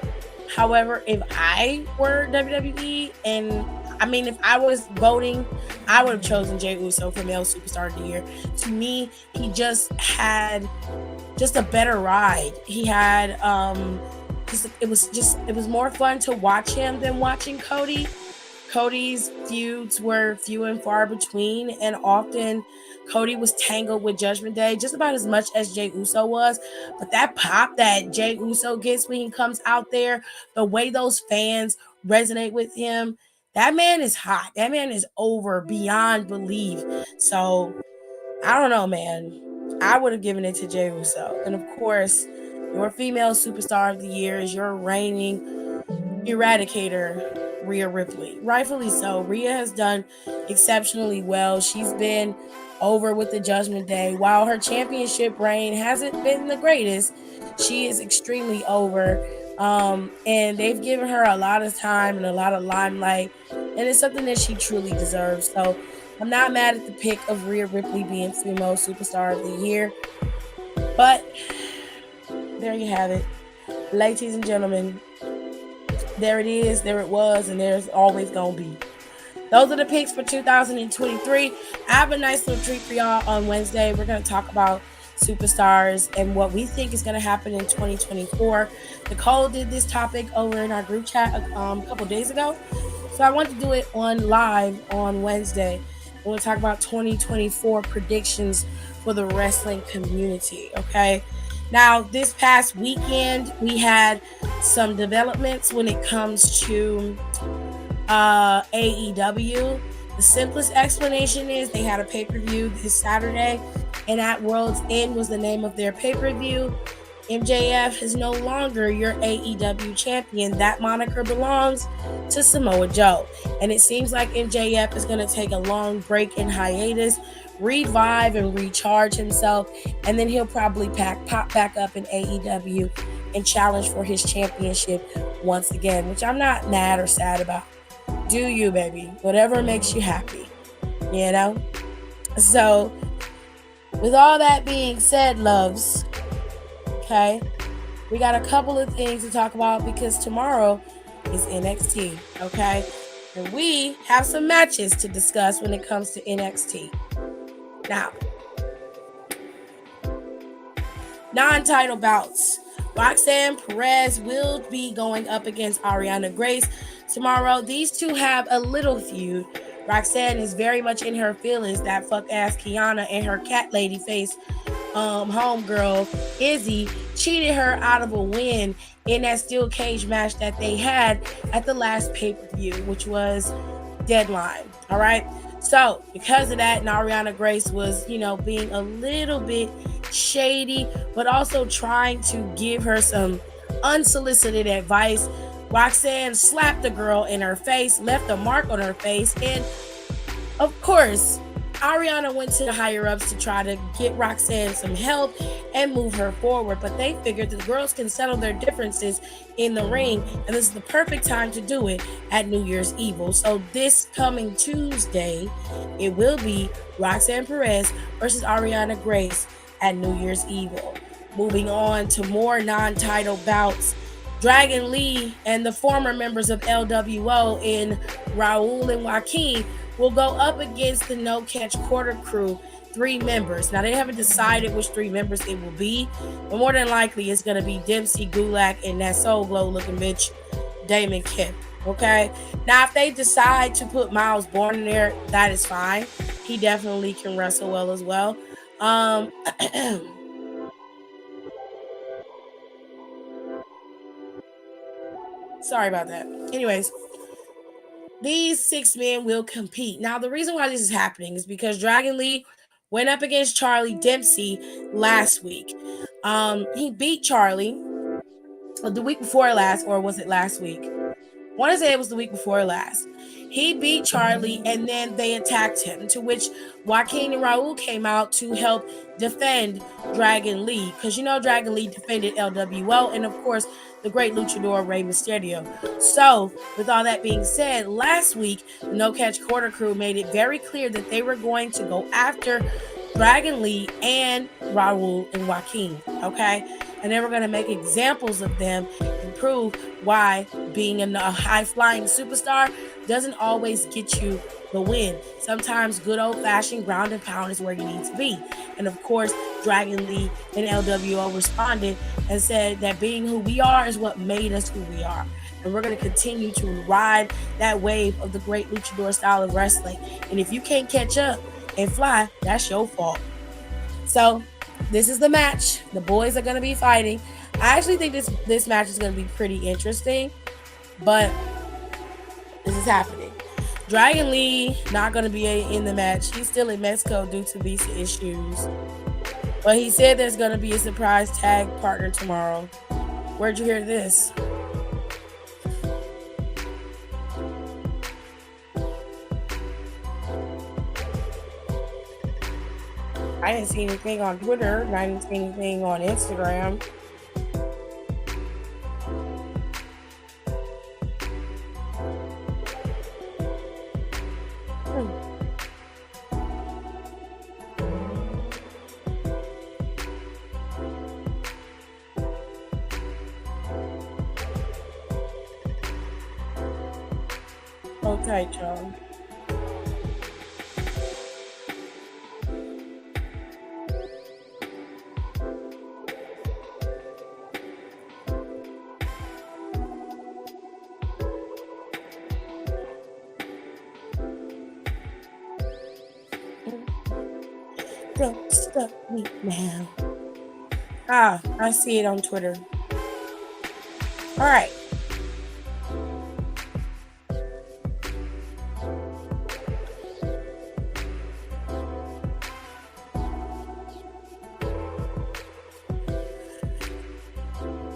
However, if I were WWE if I was voting, I would have chosen Jey Uso for Male Superstar of the Year. To me, he just had a better ride. He had it was more fun to watch him than watching Cody. Cody's feuds were few and far between, and often Cody was tangled with Judgment Day just about as much as Jey Uso was. But that pop that Jey Uso gets when he comes out there, the way those fans resonate with him, that man is hot. That man is over beyond belief. So, I don't know, man. I would have given it to Jey Uso. And of course, your female superstar of the year is your reigning eradicator, Rhea Ripley. Rightfully so. Rhea has done exceptionally well. She's been over with the Judgment Day. While her championship reign hasn't been the greatest, she is extremely over. And they've given her a lot of time and a lot of limelight. And it's something that she truly deserves. So I'm not mad at the pick of Rhea Ripley being female superstar of the year. But there you have it. Ladies and gentlemen, there it is, there it was, and there's always going to be. Those are the picks for 2023. I have a nice little treat for y'all on Wednesday. We're going to talk about superstars and what we think is going to happen in 2024. Nicole did this topic over in our group chat a couple days ago. So I want to do it on live on Wednesday. We're going to talk about 2024 predictions for the wrestling community, okay? Now, this past weekend, we had some developments when it comes to AEW. The simplest explanation is they had a pay-per-view this Saturday, and At World's End was the name of their pay-per-view. MJF is no longer your AEW champion. That moniker belongs to Samoa Joe. And it seems like MJF is going to take a long break and hiatus, revive and recharge himself, and then he'll probably pop back up in AEW and challenge for his championship once again, which I'm not mad or sad about. Do you, baby? Whatever makes you happy, you know? So, with all that being said, loves, okay, we got a couple of things to talk about because tomorrow is NXT, okay? And we have some matches to discuss when it comes to NXT. Now, non-title bouts. Roxanne Perez will be going up against Ariana Grace tomorrow. These two have a little feud. Roxanne is very much in her feelings that fuck ass Kiana and her cat lady face homegirl Izzy cheated her out of a win in that steel cage match that they had at the last pay-per-view, which was Deadline. All right. So because of that, and Ariana Grace was, being a little bit shady, but also trying to give her some unsolicited advice, Roxanne slapped the girl in her face, left a mark on her face, and of course, Ariana went to the higher ups to try to get Roxanne some help and move her forward, but they figured the girls can settle their differences in the ring, and this is the perfect time to do it at New Year's Evil. So this coming Tuesday, it will be Roxanne Perez versus Ariana Grace at New Year's Evil. Moving on to more non-title bouts, Dragon Lee and the former members of LWO in Raul and Joaquin will go up against the No Catch Quarter Crew, 3 members. Now, they haven't decided which 3 members it will be, but more than likely it's going to be Dempsey, Gulak, and that Soul Glow looking bitch, Damon Kemp. Okay? Now, if they decide to put Miles Bourne in there, that is fine. He definitely can wrestle well as well. Sorry about that. Anyways, these 6 men will compete. Now, the reason why this is happening is because Dragon Lee went up against Charlie Dempsey last week. He beat Charlie the week before last, or was it last week? I want to say it was the week before last. He beat Charlie, and then they attacked him, to which Joaquin and Raul came out to help defend Dragon Lee, because Dragon Lee defended LWO, and of course the great luchador Rey Mysterio. So with all that being said, last week the No Catch Quarter Crew made it very clear that they were going to go after Dragon Lee and Raul and Joaquin, okay? And they were going to make examples of them and prove why being a high-flying superstar doesn't always get you the win. Sometimes good old-fashioned ground and pound is where you need to be. And of course, Dragon Lee and LWO responded and said that being who we are is what made us who we are. And we're going to continue to ride that wave of the great luchador style of wrestling. And if you can't catch up and fly, that's your fault. So this is the match. The boys are going to be fighting. I actually think this match is going to be pretty interesting, but this is happening. Dragon Lee not going to be in the match. He's still in Mexico due to visa issues, but he said there's going to be a surprise tag partner tomorrow. Where'd you hear this? I didn't see anything on Twitter. I didn't see anything on Instagram. Okay, Joe. Don't stop me now. I see it on Twitter. All right.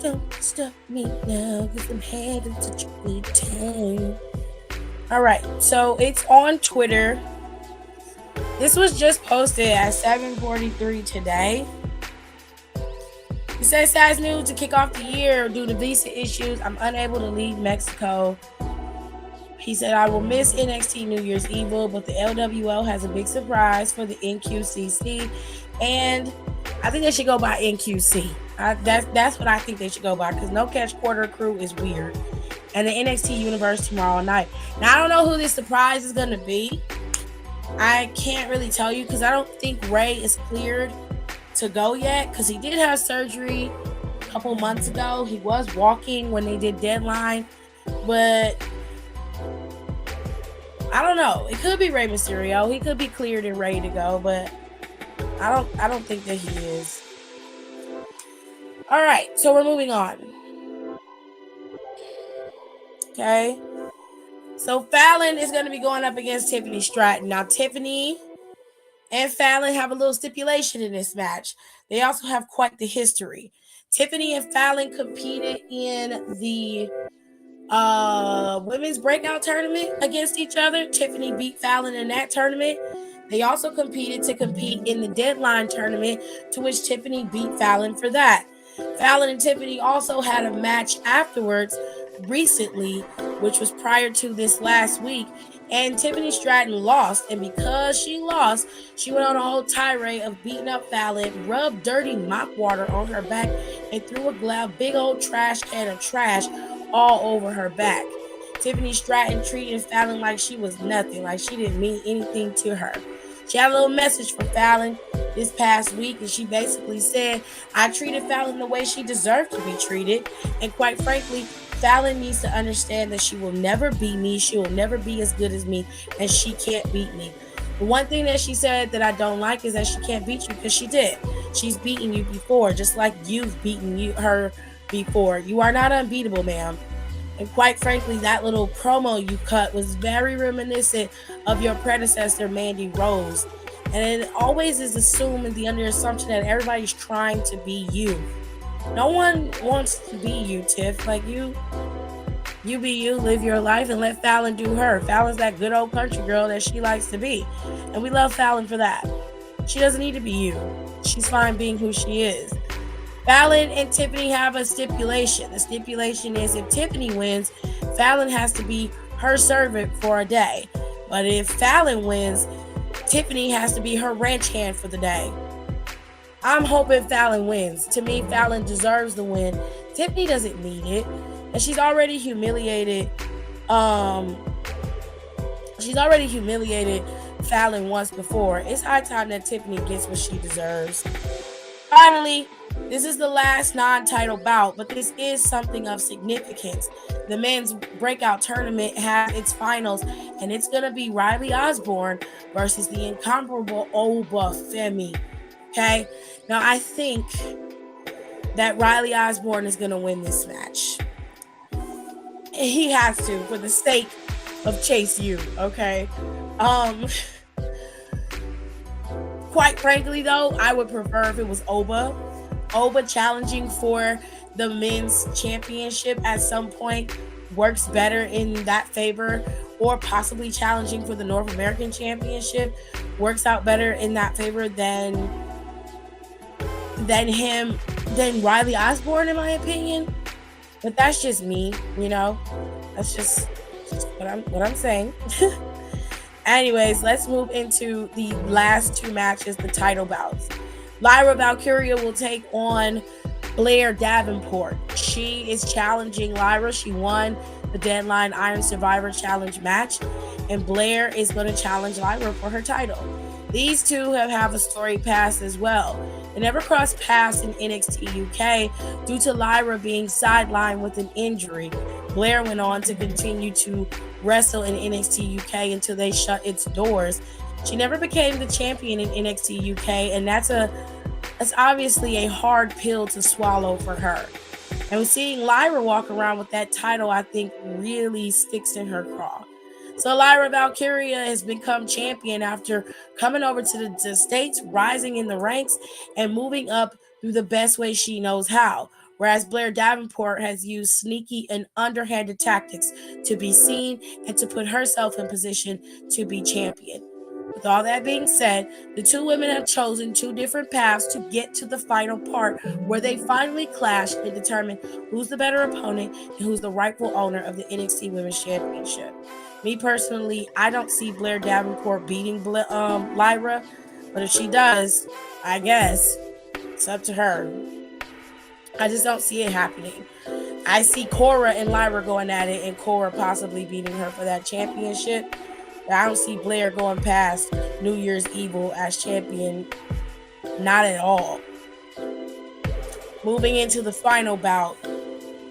Don't stop me now, cause I'm having such a good time. All right, so it's on Twitter. This was just posted at 7:43 today. It says sad news to kick off the year due to visa issues. I'm unable to leave Mexico. He said, I will miss NXT New Year's Evil, but the LWO has a big surprise for the NQCC. And I think they should go by NQC. That's what I think they should go by, because No Catch Quarter Crew is weird. And the NXT Universe tomorrow night. Now, I don't know who this surprise is going to be. I can't really tell you, because I don't think Ray is cleared to go yet, because he did have surgery a couple months ago. He was walking when they did Deadline, but I don't know. It could be Rey Mysterio. He could be cleared and ready to go, but I don't think that he is. All right, so we're moving on. Okay. So Fallon is going to be going up against Tiffany Stratton. Now, Tiffany and Fallon have a little stipulation in this match. They also have quite the history. Tiffany and Fallon competed in the women's breakout tournament against each other. Tiffany beat Fallon in that tournament. They also competed to compete in the Deadline tournament, to which Tiffany beat Fallon for that. Fallon and Tiffany also had a match afterwards recently, which was prior to this last week, and Tiffany Stratton lost. And because she lost, she went on a whole tirade of beating up Fallon, rubbed dirty mop water on her back, and threw a big old trash can of trash all over her back. Tiffany Stratton treated Fallon like she was nothing, like she didn't mean anything to her. She had a little message for Fallon this past week, and she basically said, I treated Fallon the way she deserved to be treated, and quite frankly, Fallon needs to understand that she will never beat me, she will never be as good as me, and she can't beat me. The one thing that she said that I don't like is that she can't beat you, because she did. She's beaten you before, just like you've beaten her before. You are not unbeatable, ma'am. And quite frankly, that little promo you cut was very reminiscent of your predecessor, Mandy Rose. And it always is assumed in the under assumption that everybody's trying to be you. No one wants to be you, Tiff. Like you be you, live your life, and let Fallon do her. Fallon's that good old country girl that she likes to be. And we love Fallon for that. She doesn't need to be you. She's fine being who she is. Fallon and Tiffany have a stipulation. The stipulation is if Tiffany wins, Fallon has to be her servant for a day. But if Fallon wins, Tiffany has to be her ranch hand for the day. I'm hoping Fallon wins. To me, Fallon deserves the win. Tiffany doesn't need it. And she's already humiliated. Fallon once before. It's high time that Tiffany gets what she deserves. Finally, this is the last non-title bout, but this is something of significance. The men's breakout tournament has its finals, and it's going to be Riley Osborne versus the incomparable Oba Femi. Okay? Now, I think that Riley Osborne is going to win this match. He has to, for the sake of Chase U, okay? Quite frankly, though, I would prefer if it was Oba challenging for the men's championship at some point works better in that favor, or possibly challenging for the North American championship works out better in that favor than Riley Osborne, in my opinion. But that's just me, you know. That's just what I'm saying. Anyways, let's move into the last two matches, the title bouts. Lyra Valkyria will take on Blair Davenport. She is challenging Lyra. She won the Deadline Iron Survivor Challenge match, and Blair is going to challenge Lyra for her title. These two have a story past as well. They never crossed paths in NXT UK due to Lyra being sidelined with an injury. Blair went on to continue to wrestle in NXT UK until they shut its doors. She never became the champion in NXT UK, and that's obviously a hard pill to swallow for her. And seeing Lyra walk around with that title, I think, really sticks in her craw. So Lyra Valkyria has become champion after coming over to the States, rising in the ranks, and moving up through the best way she knows how. whereas Blair Davenport has used sneaky and underhanded tactics to be seen and to put herself in position to be champion. With all that being said, the two women have chosen two different paths to get to the final part where they finally clash and determine who's the better opponent and who's the rightful owner of the NXT Women's Championship. Me personally, I don't see Blair Davenport beating Lyra, but if she does, I guess it's up to her. I just don't see it happening. I see Cora and Lyra going at it and Cora possibly beating her for that championship. But I don't see Blair going past New Year's Evil as champion. Not at all. Moving into the final bout,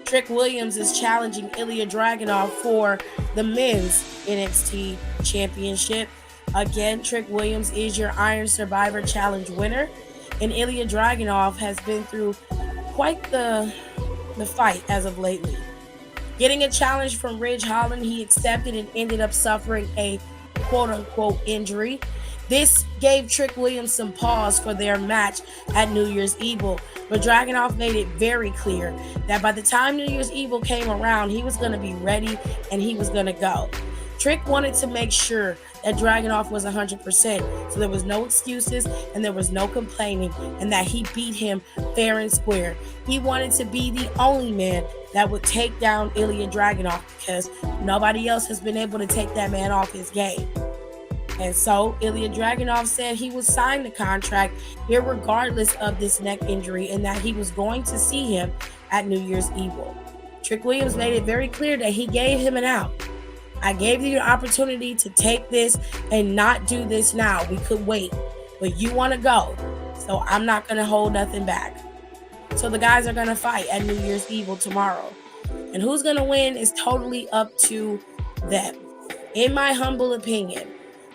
Trick Williams is challenging Ilya Dragunov for the men's NXT championship. Again, Trick Williams is your Iron Survivor Challenge winner, and Ilya Dragunov has been through quite the fight as of lately. Getting a challenge from Ridge Holland, he accepted and ended up suffering a quote-unquote injury. This gave Trick Williams some pause for their match at New Year's Evil, but Dragunov made it very clear that by the time New Year's Evil came around, he was going to be ready and he was going to go. Trick wanted to make sure that Dragunov was 100%, so there was no excuses and there was no complaining, and that he beat him fair and square. He wanted to be the only man that would take down Ilya Dragunov because nobody else has been able to take that man off his game. And so Ilya Dragunov said he would sign the contract irregardless of this neck injury and that he was going to see him at New Year's Evil. Trick Williams made it very clear that he gave him an out. I gave you the opportunity to take this and not do this now. We could wait, but you want to go. So I'm not going to hold nothing back. So the guys are going to fight at New Year's Evil tomorrow. And who's going to win is totally up to them. In my humble opinion,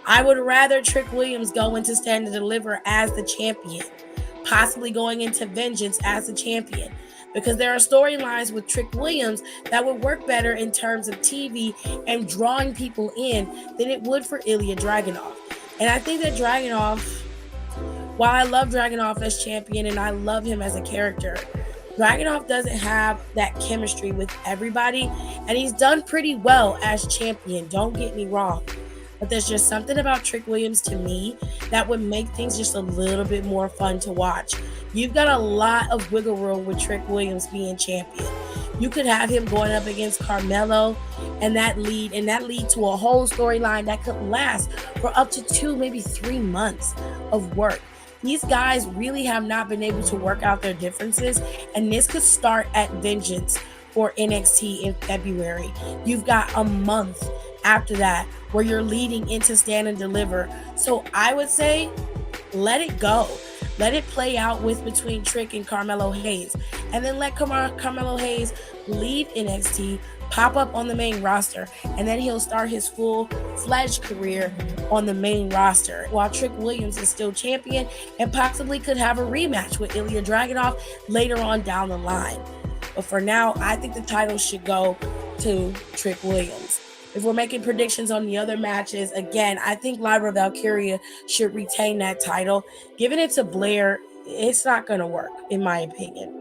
I would rather Trick Williams go into Stand and Deliver as the champion, possibly going into Vengeance as the champion, because there are storylines with Trick Williams that would work better in terms of TV and drawing people in than it would for Ilya Dragunov. And I think that Dragunov, while I love Dragunov as champion and I love him as a character, Dragunov doesn't have that chemistry with everybody, and he's done pretty well as champion, don't get me wrong. But there's just something about Trick Williams to me that would make things just a little bit more fun to watch. You've got a lot of wiggle room with Trick Williams being champion. You could have him going up against Carmelo and that lead to a whole storyline that could last for up to 2, maybe 3 months of work. These guys really have not been able to work out their differences, and this could start at Vengeance for NXT in February. You've got a month after that where you're leading into Stand and Deliver. So I would say let it go. Let it play out with between Trick and Carmelo Hayes. And then let Carmelo Hayes leave NXT, pop up on the main roster, and then he'll start his full-fledged career on the main roster while Trick Williams is still champion and possibly could have a rematch with Ilya Dragunov later on down the line. But for now, I think the title should go to Trick Williams. If we're making predictions on the other matches, again, I think Lyra Valkyria should retain that title. Giving it to Blair, it's not going to work, in my opinion.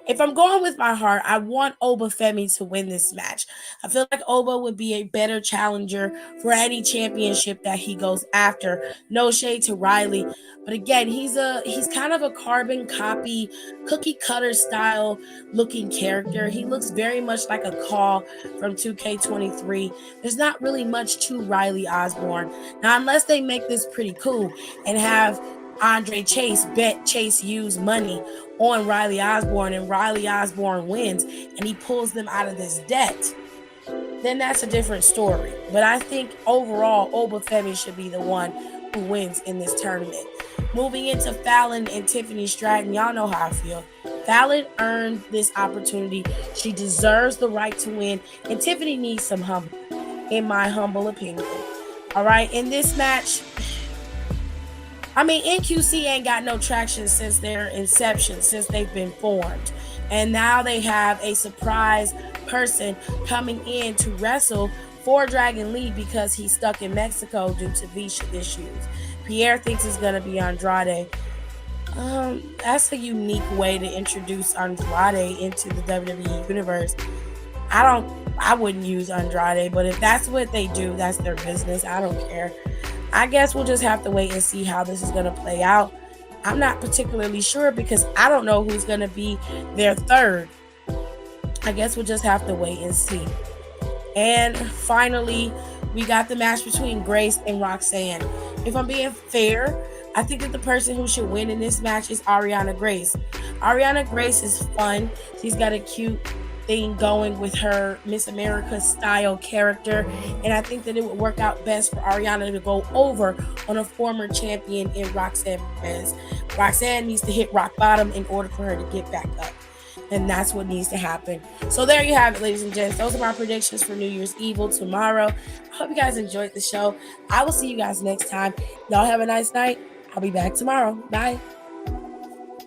If I'm going with my heart, I want Obafemi to win this match. I feel like Oba would be a better challenger for any championship that he goes after. No shade to Riley, but again, he's kind of a carbon copy, cookie cutter style looking character. He looks very much like a call from 2K23. There's not really much to Riley Osborne. Now, unless they make this pretty cool and have Andre Chase bet Chase U's money on Riley Osborne and Riley Osborne wins and he pulls them out of this debt, then that's a different story. But I think overall, Obafemi should be the one who wins in this tournament. Moving into Fallon and Tiffany Stratton, y'all know how I feel. Fallon earned this opportunity. She deserves the right to win, and Tiffany needs some humble, in my humble opinion. All right, in this match, NQC ain't got no traction since their inception, since they've been formed. And now they have a surprise person coming in to wrestle for Dragon Lee because he's stuck in Mexico due to visa issues. Pierre thinks it's going to be Andrade. That's a unique way to introduce Andrade into the WWE universe. I don't I wouldn't use Andrade, but if that's what they do, that's their business. I don't care. I guess we'll just have to wait and see how this is going to play out. I'm not particularly sure because I don't know who's going to be their third. I guess we'll just have to wait and see. And finally, we got the match between Grace and Roxanne. If I'm being fair, I think that the person who should win in this match is Ariana Grace. Ariana Grace is fun. She's got a cute thing going with her Miss America style character. And I think that it would work out best for Ariana to go over on a former champion in Roxanne Perez. Roxanne needs to hit rock bottom in order for her to get back up. And that's what needs to happen. So there you have it, ladies and gents. Those are my predictions for New Year's Evil tomorrow. I hope you guys enjoyed the show. I will see you guys next time. Y'all have a nice night. I'll be back tomorrow. Bye.